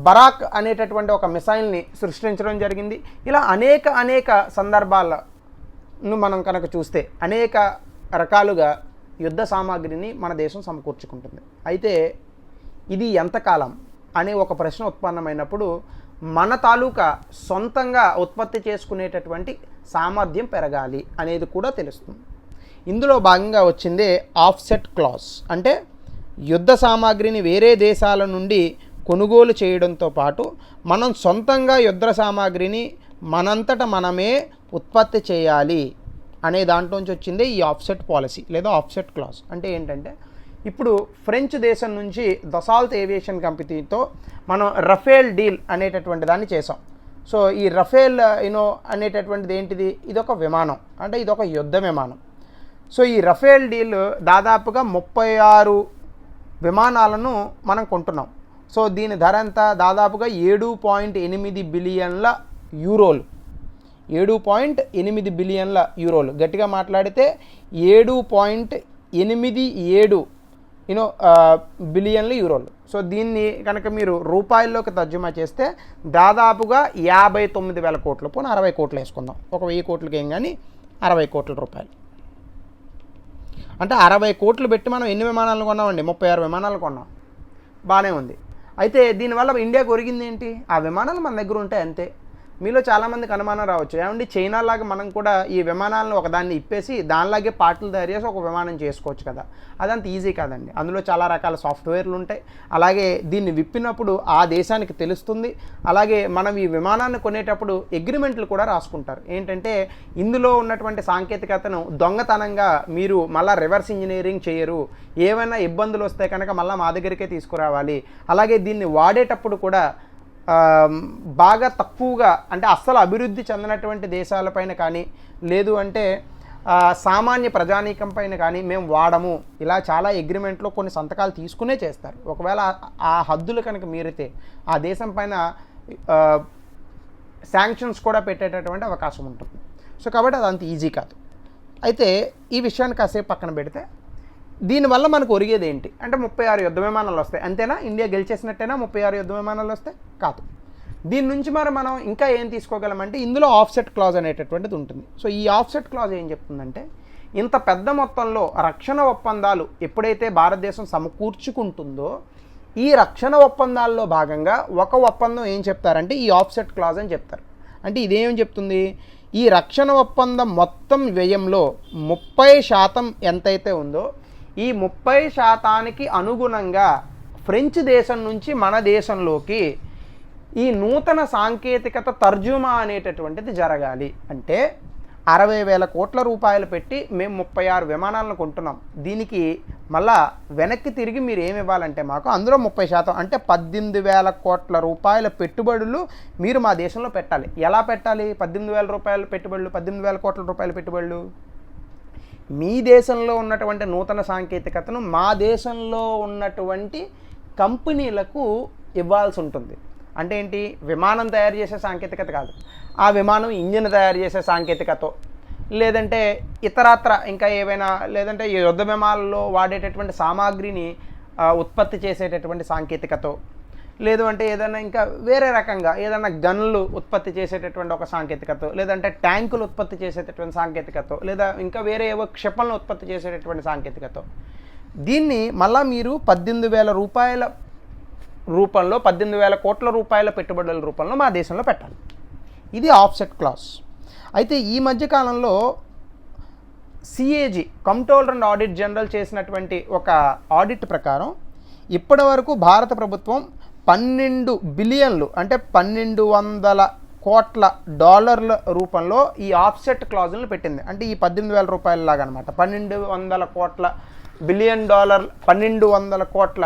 బరాక్ అనేటటువంటి ఒక మిసైల్ని సృష్టించడం జరిగింది. ఇలా అనేక సందర్భాలను మనం కనుక చూస్తే అనేక రకాలుగా యుద్ధ సామాగ్రిని మన దేశం సమకూర్చుకుంటుంది. అయితే ఇది ఎంతకాలం అనే ఒక ప్రశ్న ఉత్పన్నమైనప్పుడు మన తాలూకా సొంతంగా ఉత్పత్తి చేసుకునేటటువంటి సామర్థ్యం పెరగాలి అనేది కూడా తెలుస్తుంది. ఇందులో భాగంగా వచ్చిందే ఆఫ్సెట్ క్లాజ్. అంటే యుద్ధ సామాగ్రిని వేరే దేశాల నుండి కొనుగోలు చేయడంతో పాటు మనం సొంతంగా యుద్ధ సామాగ్రిని మనంతట మనమే ఉత్పత్తి చేయాలి అనే దాంట్లోంచి వచ్చిందే ఈ ఆఫ్సెట్ పాలసీ లేదా ఆఫ్సెట్ క్లాజ్. అంటే ఏంటంటే ఇప్పుడు ఫ్రెంచ్ దేశం నుంచి దసాల్ట్ ఏవియేషన్ కంపెనీతో మనం రఫేల్ డీల్ అనేటటువంటి దాన్ని చేసాం. సో ఈ రఫేల్ అనేటటువంటిది ఏంటిది, ఇదొక విమానం, అంటే ఇదొక యుద్ధ విమానం. సో ఈ రఫేల్ డీల్ దాదాపుగా 36 విమానాలను మనం కొంటున్నాం. సో దీని ధర ఎంత, దాదాపుగా 7.8 బిలియన్ల యూరోలు. 7.8 బిలియన్ల యూరోలు, గట్టిగా మాట్లాడితే 7.87 బిలియన్ల యూరోలు. సో దీన్ని కనుక మీరు రూపాయల్లోకి తర్జుమా చేస్తే దాదాపుగా 59,000 కోట్లు, పోనీ 60 కోట్లు వేసుకుందాం, ఒక 1000 కోట్లకి ఏం కానీ 60 కోట్ల రూపాయలు. అంటే 60 కోట్లు పెట్టి మనం ఎన్ని విమానాలు కొన్నామండి, 36 విమానాలు కొన్నాం, బాగానే ఉంది. అయితే దీనివల్ల ఇండియాకు ఒరిగింది ఏంటి, ఆ విమానాలు మన దగ్గర ఉంటాయి అంతే. మీలో చాలామందికి అనుమానం రావచ్చు, ఏమండి చైనా లాగా మనం కూడా ఈ విమానాలను ఒకదాన్ని ఇప్పేసి దానిలాగే పార్ట్లు తయారు చేసి ఒక విమానం చేసుకోవచ్చు కదా. అదంత ఈజీ కాదండి, అందులో చాలా రకాల సాఫ్ట్వేర్లు ఉంటాయి. అలాగే దీన్ని విప్పినప్పుడు ఆ దేశానికి తెలుస్తుంది. అలాగే మనం ఈ విమానాన్ని కొనేటప్పుడు అగ్రిమెంట్లు కూడా రాసుకుంటారు. ఏంటంటే ఇందులో ఉన్నటువంటి సాంకేతికతను దొంగతనంగా మీరు మళ్ళీ రివర్స్ ఇంజనీరింగ్ చేయరు, ఏమైనా ఇబ్బందులు వస్తే కనుక మళ్ళీ మా దగ్గరికే తీసుకురావాలి. అలాగే దీన్ని వాడేటప్పుడు కూడా బాగా తక్కువగా, అంటే అస్సలు అభివృద్ధి చెందినటువంటి దేశాలపైన కానీ లేదు అంటే సామాన్య ప్రజానీకం పైన కానీ మేము వాడము, ఇలా చాలా అగ్రిమెంట్లో కొన్ని సంతకాలు తీసుకునే చేస్తారు. ఒకవేళ ఆ హద్దులు కనుక మీరితే ఆ దేశం పైన శాంక్షన్స్ కూడా పెట్టేటటువంటి అవకాశం ఉంటుంది. సో కాబట్టి అది అంత ఈజీ కాదు. అయితే ఈ విషయాన్ని కాసేపు పక్కన పెడితే దీనివల్ల మనకు ఒరిగేది ఏంటి అంటే 36 యుద్ధ విమానాలు వస్తాయి, అంతేనా? ఇండియా గెలిచేసినట్టేనా 36 యుద్ధ విమానాలు వస్తాయి? కాదు. దీని నుంచి మనం ఇంకా ఏం తీసుకోగలమంటే ఇందులో ఆఫ్సెట్ క్లాజ్ అనేటటువంటిది ఉంటుంది. సో ఈ ఆఫ్సెట్ క్లాజ్ ఏం చెప్తుందంటే ఇంత పెద్ద మొత్తంలో రక్షణ ఒప్పందాలు ఎప్పుడైతే భారతదేశం సమకూర్చుకుంటుందో ఈ రక్షణ ఒప్పందాల్లో భాగంగా ఒక ఒప్పందం ఏం చెప్తారంటే ఈ ఆఫ్సెట్ క్లాజ్ అని చెప్తారు. అంటే ఇదేం చెప్తుంది, ఈ రక్షణ ఒప్పందం మొత్తం వ్యయంలో 30% ఎంతైతే ఉందో ఈ 30% అనుగుణంగా ఫ్రెంచ్ దేశం నుంచి మన దేశంలోకి ఈ నూతన సాంకేతికత తర్జుమా అనేటటువంటిది జరగాలి. అంటే 60,000 కోట్ల రూపాయలు పెట్టి మేము 36 విమానాలను కొంటున్నాం. దీనికి మళ్ళా వెనక్కి తిరిగి మీరు ఏమి ఇవ్వాలంటే మాకు అందులో 30% అంటే 18,000 కోట్ల రూపాయల పెట్టుబడులు మీరు మా దేశంలో పెట్టాలి. ఎలా పెట్టాలి 18,000 రూపాయల పెట్టుబడులు, 18,000 కోట్ల రూపాయల పెట్టుబడులు? మీ దేశంలో ఉన్నటువంటి నూతన సాంకేతికతను మా దేశంలో ఉన్నటువంటి కంపెనీలకు ఇవ్వాల్సి ఉంటుంది. అంటే ఏంటి, విమానం తయారు చేసే సాంకేతికత కాదు, ఆ విమానం ఇంజిన్ తయారు చేసే సాంకేతికత, లేదంటే ఇతరత్ర ఇంకా ఏవైనా, లేదంటే ఈ యుద్ధ విమానాల్లో వాడేటటువంటి సామాగ్రిని ఉత్పత్తి చేసేటటువంటి సాంకేతికత, లేదు అంటే ఏదైనా ఇంకా వేరే రకంగా ఏదైనా గన్లు ఉత్పత్తి చేసేటటువంటి ఒక సాంకేతికత, లేదంటే ట్యాంకులు ఉత్పత్తి చేసేటటువంటి సాంకేతికత, లేదా ఇంకా వేరే ఏవో క్షిపణులు ఉత్పత్తి చేసేటటువంటి సాంకేతికత. దీన్ని మళ్ళీ మీరు 18,000 రూపాయల రూపంలో 18,000 కోట్ల రూపాయల పెట్టుబడుల రూపంలో మా దేశంలో పెట్టాలి. ఇది ఆఫ్సెట్ క్లాస్. అయితే ఈ మధ్యకాలంలో CAG controller and audit general చేసినటువంటి ఒక ఆడిట్ ప్రకారం ఇప్పటి వరకు భారత ప్రభుత్వం 12 బిలియన్లు అంటే 1200 కోట్ల డాలర్ల రూపంలో ఈ ఆఫ్సెట్ క్లాజులను పెట్టింది. అంటే ఈ 18,000 రూపాయల లాగా అనమాట. 1200 కోట్ల బిలియన్ డాలర్ 1200 కోట్ల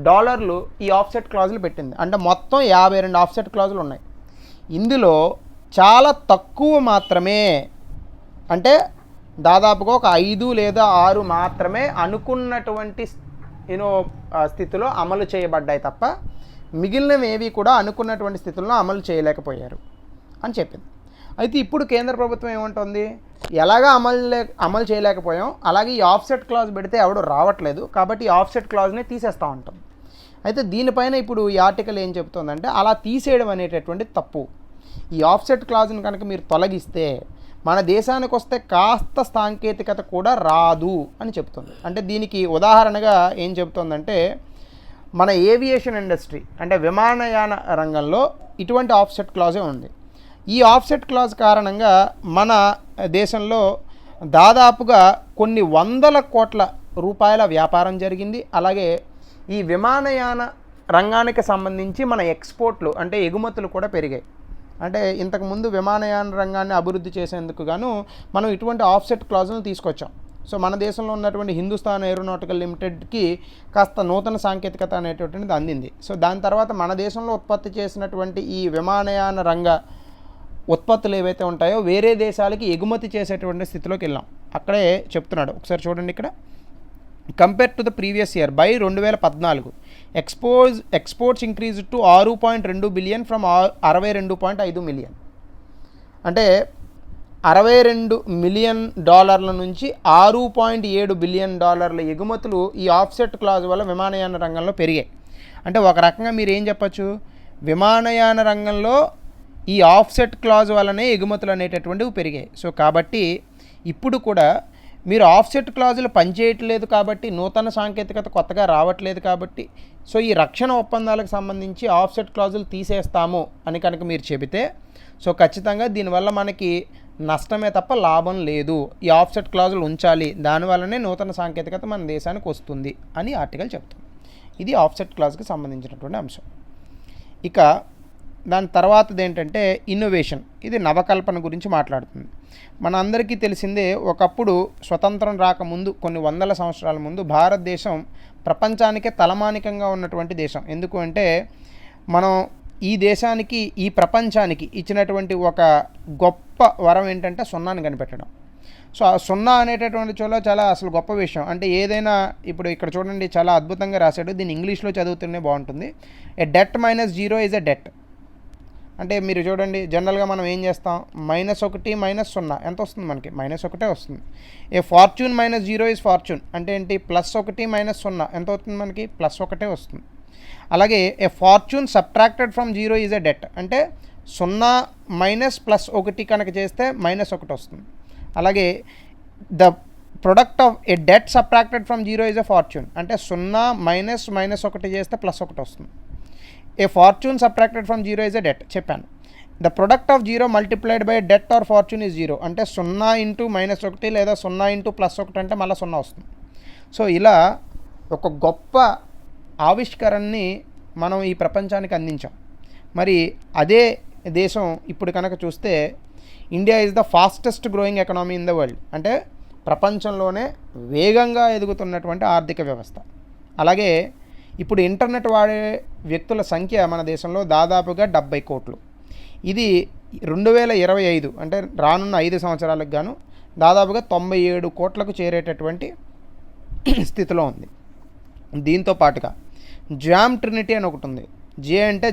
డాలర్లు ఈ ఆఫ్సెట్ క్లాజులు పెట్టింది. అంటే మొత్తం 52 ఆఫ్సెట్ క్లాజులు ఉన్నాయి. ఇందులో చాలా తక్కువ మాత్రమే, అంటే దాదాపుగా ఒక 5 లేదా 6 మాత్రమే అనుకున్నటువంటి స్థితిలో అమలు చేయబడ్డాయి తప్ప మిగిలినవి ఏవి కూడా అనుకున్నటువంటి స్థితిలో అమలు చేయలేకపోయారు అని చెప్పింది. అయితే ఇప్పుడు కేంద్ర ప్రభుత్వం ఏమంటుంది, ఎలాగా అమలు చేయలేకపోయాం, అలాగే ఈ ఆఫ్సెట్ క్లాజ్ పెడితే ఎవడు రావట్లేదు, కాబట్టి ఈ ఆఫ్సెట్ క్లాజ్ని తీసేస్తూ ఉంటాం. అయితే దీనిపైన ఇప్పుడు ఈ ఆర్టికల్ ఏం చెప్తుందంటే, అలా తీసేయడం అనేటటువంటి తప్పు. ఈ ఆఫ్సెట్ క్లాజ్ని కనుక మీరు తొలగిస్తే మన దేశానికి వస్తే కాస్త సాంకేతికత కూడా రాదు అని చెప్తుంది. అంటే దీనికి ఉదాహరణగా ఏం చెప్తుందంటే, మన ఏవియేషన్ ఇండస్ట్రీ అంటే విమానయాన రంగంలో ఇటువంటి ఆఫ్సెట్ క్లాజే ఉంది. ఈ ఆఫ్సెట్ క్లాజ్ కారణంగా మన దేశంలో దాదాపుగా కొన్ని 100 కోట్ల రూపాయల వ్యాపారం జరిగింది. అలాగే ఈ విమానయాన రంగానికి సంబంధించి మన ఎక్స్పోర్ట్లు అంటే ఎగుమతులు కూడా పెరిగాయి. అంటే ఇంతకుముందు విమానయాన రంగాన్ని అభివృద్ధి చేసేందుకు గాను మనం ఇటువంటి ఆఫ్సెట్ క్లాజులను తీసుకొచ్చాం. సో మన దేశంలో ఉన్నటువంటి హిందుస్థాన్ ఏరోనాటికల్ లిమిటెడ్కి కాస్త నూతన సాంకేతికత అనేటువంటిది అందింది. సో దాని తర్వాత మన దేశంలో ఉత్పత్తి చేసినటువంటి ఈ విమానయాన రంగ ఉత్పత్తులు ఏవైతే ఉంటాయో వేరే దేశాలకి ఎగుమతి చేసేటువంటి స్థితిలోకి వెళ్ళాం. అక్కడే చెప్తున్నాడు, ఒకసారి చూడండి ఇక్కడ. Compare to the previous year by 2014 exports increase to 6.2 billion from 62.5 million. అంటే 62 మిలియన్ డాలర్ల నుంచి 6.7 బిలియన్ డాలర్ల ఎగుమతులు ఈ ఆఫ్సెట్ క్లాజ్ వల్ల విమానయాన రంగంలో పెరిగాయి. అంటే ఒక రకంగా మీరు ఏం చెప్పచ్చు, విమానయాన రంగంలో ఈ ఆఫ్సెట్ క్లాజ్ వల్లనే ఎగుమతులు అనేటటువంటివి పెరిగాయి. సో కాబట్టి ఇప్పుడు కూడా మీరు ఆఫ్సెట్ క్లాజులు పనిచేయట్లేదు కాబట్టి, నూతన సాంకేతికత కొత్తగా రావట్లేదు కాబట్టి, సో ఈ రక్షణ ఒప్పందాలకు సంబంధించి ఆఫ్సెట్ క్లాజులు తీసేస్తాము అని కనుక మీరు చెబితే, సో ఖచ్చితంగా దీనివల్ల మనకి నష్టమే తప్ప లాభం లేదు. ఈ ఆఫ్సెట్ క్లాజులు ఉంచాలి, దానివల్లనే నూతన సాంకేతికత మన దేశానికి వస్తుంది అని ఆర్టికల్ చెప్తుంది. ఇది ఆఫ్సెట్ క్లాజ్కి సంబంధించినటువంటి అంశం. ఇక దాని తర్వాతది ఏంటంటే ఇన్నోవేషన్. ఇది నవకల్పన గురించి మాట్లాడుతుంది. మన అందరికీ తెలిసిందే, ఒకప్పుడు స్వతంత్రం రాకముందు కొన్ని 100 సంవత్సరాల ముందు భారతదేశం ప్రపంచానికే తలమానికంగా ఉన్నటువంటి దేశం. ఎందుకు అంటే మనం ఈ దేశానికి ఈ ప్రపంచానికి ఇచ్చినటువంటి ఒక గొప్ప వరం ఏంటంటే సున్నాని కనిపెట్టడం. సో ఆ సున్నా అనేటటువంటి చాలా అసలు గొప్ప విషయం. అంటే ఏదైనా ఇప్పుడు ఇక్కడ చూడండి చాలా అద్భుతంగా రాశాడు, దీన్ని ఇంగ్లీష్లో చదువుతూనే బాగుంటుంది. A debt minus 0 is a debt. అంటే మీరు చూడండి, జనరల్గా మనం ఏం చేస్తాం, -1 -0 ఎంత వస్తుంది మనకి, -1 వస్తుంది. ఏ ఫార్చ్యూన్ -0 ఈజ్ ఫార్చ్యూన్ అంటే ఏంటి, +1 -0 ఎంత అవుతుంది మనకి, +1 వస్తుంది. అలాగే a fortune subtracted from 0 is a debt అంటే 0 మైనస్ +1 కనుక చేస్తే -1 వస్తుంది. అలాగే the product of a debt subtracted from 0 is a fortune అంటే 0 మైనస్ -1 చేస్తే +1 వస్తుంది. A fortune subtracted from 0 is a debt చెప్పాను. The product of 0 multiplied by debt or fortune is 0 అంటే 0 ఇంటూ -1 లేదా 0 ఇంటూ +1 అంటే మళ్ళీ 0 వస్తుంది. సో ఇలా ఒక గొప్ప ఆవిష్కరణని మనం ఈ ప్రపంచానికి అందించాం. మరి అదే దేశం ఇప్పుడు కనుక చూస్తే India is the fastest growing economy in the world అంటే ప్రపంచంలోనే వేగంగా ఎదుగుతున్నటువంటి ఆర్థిక వ్యవస్థ. అలాగే ఇప్పుడు ఇంటర్నెట్ వాడే వ్యక్తుల సంఖ్య మన దేశంలో దాదాపుగా 70 కోట్లు. ఇది 2025 అంటే రానున్న 5 సంవత్సరాలకు గాను దాదాపుగా 97 కోట్లకు చేరేటటువంటి స్థితిలో ఉంది. దీంతో పాటుగా జామ్ ట్రినిటీ అని ఒకటి ఉంది. జే అంటే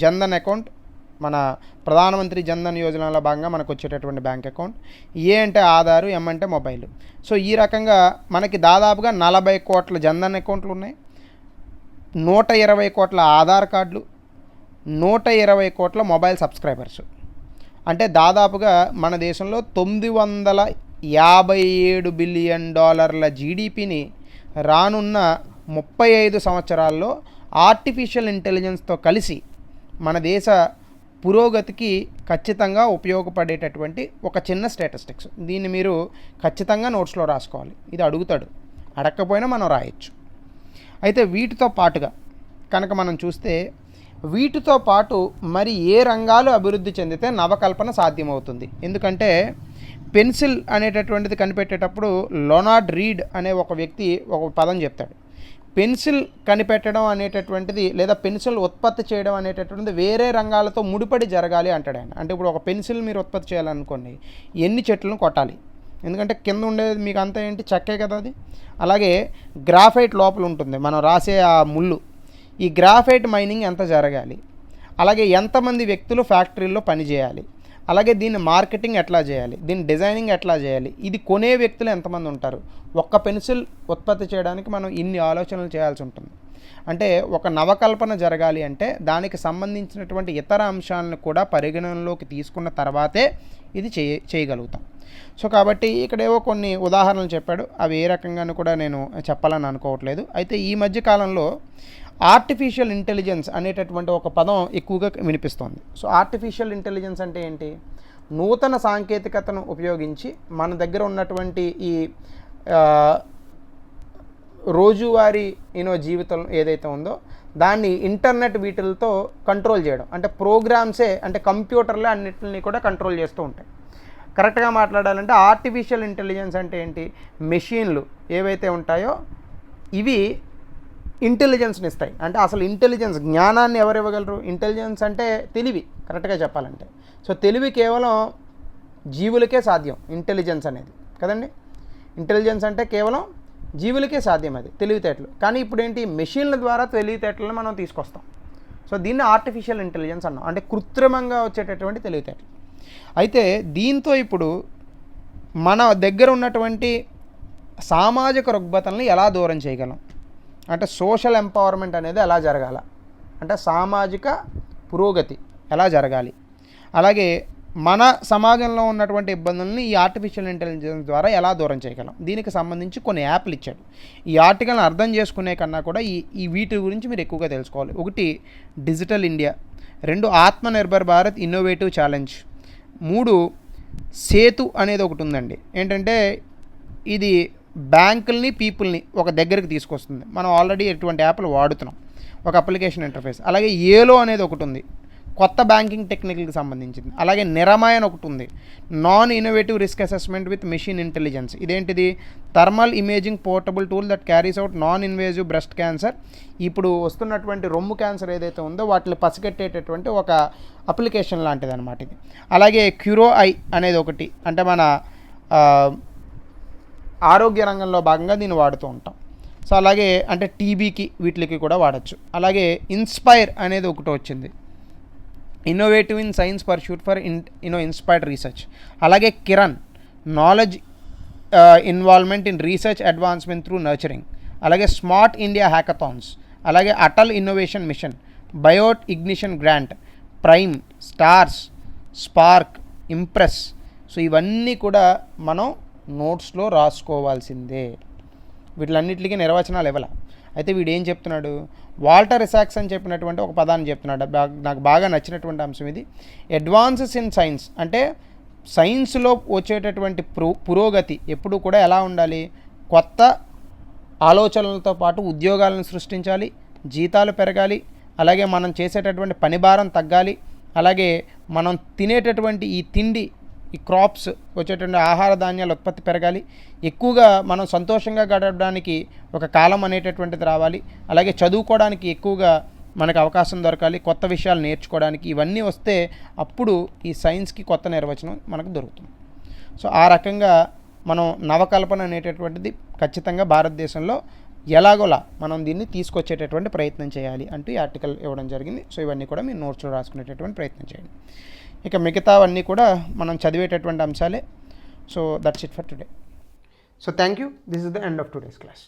జన్ధన్ అకౌంట్, మన ప్రధానమంత్రి జన్ధన్ యోజనలో భాగంగా మనకు వచ్చేటటువంటి బ్యాంక్ అకౌంట్. ఏ అంటే ఆధారు, ఎం అంటే మొబైల్. సో ఈ రకంగా మనకి దాదాపుగా 40 కోట్ల జన్ధన్ అకౌంట్లు ఉన్నాయి, 120 కోట్ల ఆధార్ కార్డులు, 120 కోట్ల మొబైల్ సబ్స్క్రైబర్స్. అంటే దాదాపుగా మన దేశంలో $957 బిలియన్ జీడిపిని రానున్న 35 సంవత్సరాల్లో ఆర్టిఫిషియల్ ఇంటెలిజెన్స్తో కలిసి మన దేశ పురోగతికి ఖచ్చితంగా ఉపయోగపడేటటువంటి ఒక చిన్న స్టాటిస్టిక్స్. దీన్ని మీరు ఖచ్చితంగా నోట్స్లో రాసుకోవాలి. ఇది అడుగుతాడు, అడగకపోయినా మనం రాయొచ్చు. అయితే వీటితో పాటుగా కనుక మనం చూస్తే వీటితో పాటు మరి ఏ రంగాలు అభివృద్ధి చెందితే నవకల్పన సాధ్యమవుతుంది? ఎందుకంటే పెన్సిల్ అనేటటువంటిది కనిపెట్టేటప్పుడు లొనార్డ్ రీడ్ అనే ఒక వ్యక్తి ఒక పదం చెప్తాడు. పెన్సిల్ కనిపెట్టడం అనేటటువంటిది లేదా పెన్సిల్ ఉత్పత్తి చేయడం అనేటటువంటిది వేరే రంగాలతో ముడిపడి జరగాలి అంటాడు ఆయన. అంటే ఇప్పుడు ఒక పెన్సిల్ మీరు ఉత్పత్తి చేయాలనుకోండి, ఎన్ని చెట్లను కొట్టాలి? ఎందుకంటే కింద ఉండేది మీకు అంతా ఏంటి, చెక్కే కదా అది. అలాగే గ్రాఫైట్ లోపల ఉంటుంది మనం రాసే ఆ ముళ్ళు. ఈ గ్రాఫైట్ మైనింగ్ ఎంత జరగాలి? అలాగే ఎంతమంది వ్యక్తులు ఫ్యాక్టరీల్లో పనిచేయాలి? అలాగే దీన్ని మార్కెటింగ్ ఎట్లా చేయాలి? దీన్ని డిజైనింగ్ ఎట్లా చేయాలి? ఇది కొనే వ్యక్తులు ఎంతమంది ఉంటారు? ఒక్క పెన్సిల్ ఉత్పత్తి చేయడానికి మనం ఇన్ని ఆలోచనలు చేయాల్సి ఉంటుంది. అంటే ఒక నవకల్పన జరగాలి అంటే దానికి సంబంధించినటువంటి ఇతర అంశాలను కూడా పరిగణనలోకి తీసుకున్న తర్వాతే ఇది చేయగలుగుతాం. సో కాబట్టి ఇక్కడ ఏవో కొన్ని ఉదాహరణలు చెప్పాడు, అవి ఏ రకంగానూ కూడా నేను చెప్పాలని అనుకోవట్లేదు. అయితే ఈ మధ్య కాలంలో ఆర్టిఫిషియల్ ఇంటెలిజెన్స్ అనేటటువంటి ఒక పదం ఎక్కువగా వినిపిస్తోంది. సో ఆర్టిఫిషియల్ ఇంటెలిజెన్స్ అంటే ఏంటి? నూతన సాంకేతికతను ఉపయోగించి మన దగ్గర ఉన్నటువంటి ఈ రోజువారీ జీవితం ఏదైతే ఉందో దాన్ని ఇంటర్నెట్ వీటిలతో కంట్రోల్ చేయడం. అంటే ప్రోగ్రామ్సే, అంటే కంప్యూటర్లే అన్నిటిని కూడా కంట్రోల్ చేస్తూ ఉంటాయి. కరెక్ట్గా మాట్లాడాలంటే ఆర్టిఫిషియల్ ఇంటెలిజెన్స్ అంటే ఏంటి? మెషిన్లు ఏవైతే ఉంటాయో ఇవి ఇంటెలిజెన్స్ని ఇస్తాయి. అంటే అసలు ఇంటెలిజెన్స్, జ్ఞానాన్ని ఎవరు ఇవ్వగలరు? ఇంటెలిజెన్స్ అంటే తెలివి, కరెక్ట్గా చెప్పాలంటే. సో తెలివి కేవలం జీవులకే సాధ్యం, ఇంటెలిజెన్స్ అనేది కదండి. ఇంటెలిజెన్స్ అంటే కేవలం జీవులకే సాధ్యం, అది తెలివితేటలు. కానీ ఇప్పుడు ఏంటి, మెషిన్ల ద్వారా తెలివితేటలను మనం తీసుకొస్తాం. సో దీన్ని ఆర్టిఫిషియల్ ఇంటెలిజెన్స్ అన్నాం, అంటే కృత్రిమంగా వచ్చేటటువంటి తెలివితేటలు. అయితే దీంతో ఇప్పుడు మన దగ్గర ఉన్నటువంటి సామాజిక రుగ్మతల్ని ఎలా దూరం చేయగలం? అంటే సోషల్ ఎంపవర్మెంట్ అనేది ఎలా జరగాల, అంటే సామాజిక పురోగతి ఎలా జరగాలి, అలాగే మన సమాజంలో ఉన్నటువంటి ఇబ్బందుల్ని ఈ ఆర్టిఫిషియల్ ఇంటెలిజెన్స్ ద్వారా ఎలా దూరం చేయగలం? దీనికి సంబంధించి కొన్ని యాప్లు ఇచ్చాడు. ఈ ఆర్టికల్ని అర్థం చేసుకునే కన్నా కూడా ఈ వీటి గురించి మీరు ఎక్కువగా తెలుసుకోవాలి. 1 digital India, 2 Atmanirbhar Bharat innovative challenge, 3 Setu అనేది ఒకటి ఉందండి. ఏంటంటే ఇది బ్యాంకుల్ని పీపుల్ని ఒక దగ్గరికి తీసుకొస్తుంది. మనం ఆల్రెడీ ఎటువంటి యాప్లు వాడుతున్నాం, ఒక అప్లికేషన్ ఇంటర్ఫేస్. అలాగే ఏలో అనేది ఒకటి ఉంది, కొత్త బ్యాంకింగ్ టెక్నిక్కి సంబంధించింది. అలాగే నిరమాయన్ ఒకటి ఉంది, non innovative risk assessment with machine intelligence. ఇదేంటిది? Thermal imaging portable tool that carries out non invasive breast cancer. ఇప్పుడు వస్తున్నటువంటి రొమ్ము క్యాన్సర్ ఏదైతే ఉందో వాటిని పసిగట్టేటటువంటి ఒక అప్లికేషన్ లాంటిది అనమాట ఇది. అలాగే క్యూరో ఐ అనేది ఒకటి, అంటే మన ఆరోగ్య రంగంలో భాగంగా దీన్ని వాడుతూ ఉంటాం. సో అలాగే అంటే టీబీకి వీటికి కూడా వాడచ్చు. అలాగే ఇన్స్పైర్ అనేది ఒకటి వచ్చింది, innovative in science pursuit for inspired research. అలాగే KIRAN, knowledge involvement in research advancement through nurturing. అలాగే స్మార్ట్ ఇండియా హ్యాకథాన్స్. అలాగే Atal innovation mission, biotech ignition grant, PRIME, STARS, SPARK, IMPRESS. So ఇవన్నీ కూడా మనం నోట్స్లో రాసుకోవాల్సిందే. వీటిలన్నిటికీ నిర్వచనాలు ఇవ్వాల. అయితే వీడు ఏం చెప్తున్నాడు, వాల్టర్ ఇసాక్స్ అని చెప్పినటువంటి ఒక పదాన్ని చెప్తున్నాడు. నాకు బాగా నచ్చినటువంటి అంశం ఇది. అడ్వాన్సెస్ ఇన్ సైన్స్, అంటే సైన్స్లో వచ్చేటటువంటి పురోగతి ఎప్పుడు కూడా ఎలా ఉండాలి? కొత్త ఆలోచనలతో పాటు ఉద్యోగాలను సృష్టించాలి, జీతాలు పెరగాలి, అలాగే మనం చేసేటటువంటి పని భారం తగ్గాలి, అలాగే మనం తినేటటువంటి ఈ తిండి, ఈ క్రాప్స్ వచ్చేటువంటి ఆహార ధాన్యాల ఉత్పత్తి పెరగాలి, ఎక్కువగా మనం సంతోషంగా గడపడానికి ఒక కాలం అనేటటువంటిది రావాలి, అలాగే చదువుకోవడానికి ఎక్కువగా మనకు అవకాశం దొరకాలి, కొత్త విషయాలు నేర్చుకోవడానికి. ఇవన్నీ వస్తే అప్పుడు ఈ సైన్స్కి కొత్త నిర్వచనం మనకు దొరుకుతుంది. సో ఆ రకంగా మనం నవకల్పన అనేటటువంటిది ఖచ్చితంగా భారతదేశంలో ఎలాగోలా మనం దీన్ని తీసుకొచ్చేటటువంటి ప్రయత్నం చేయాలి అంటూ ఈ ఆర్టికల్ ఇవ్వడం జరిగింది. సో ఇవన్నీ కూడా మీరు నోట్స్లో రాసుకునేటటువంటి ప్రయత్నం చేయండి. ఇక మిగతావన్నీ కూడా మనం చదివేటటువంటి అంశాలే. So that's it for today. So thank you. This is the end of today's class.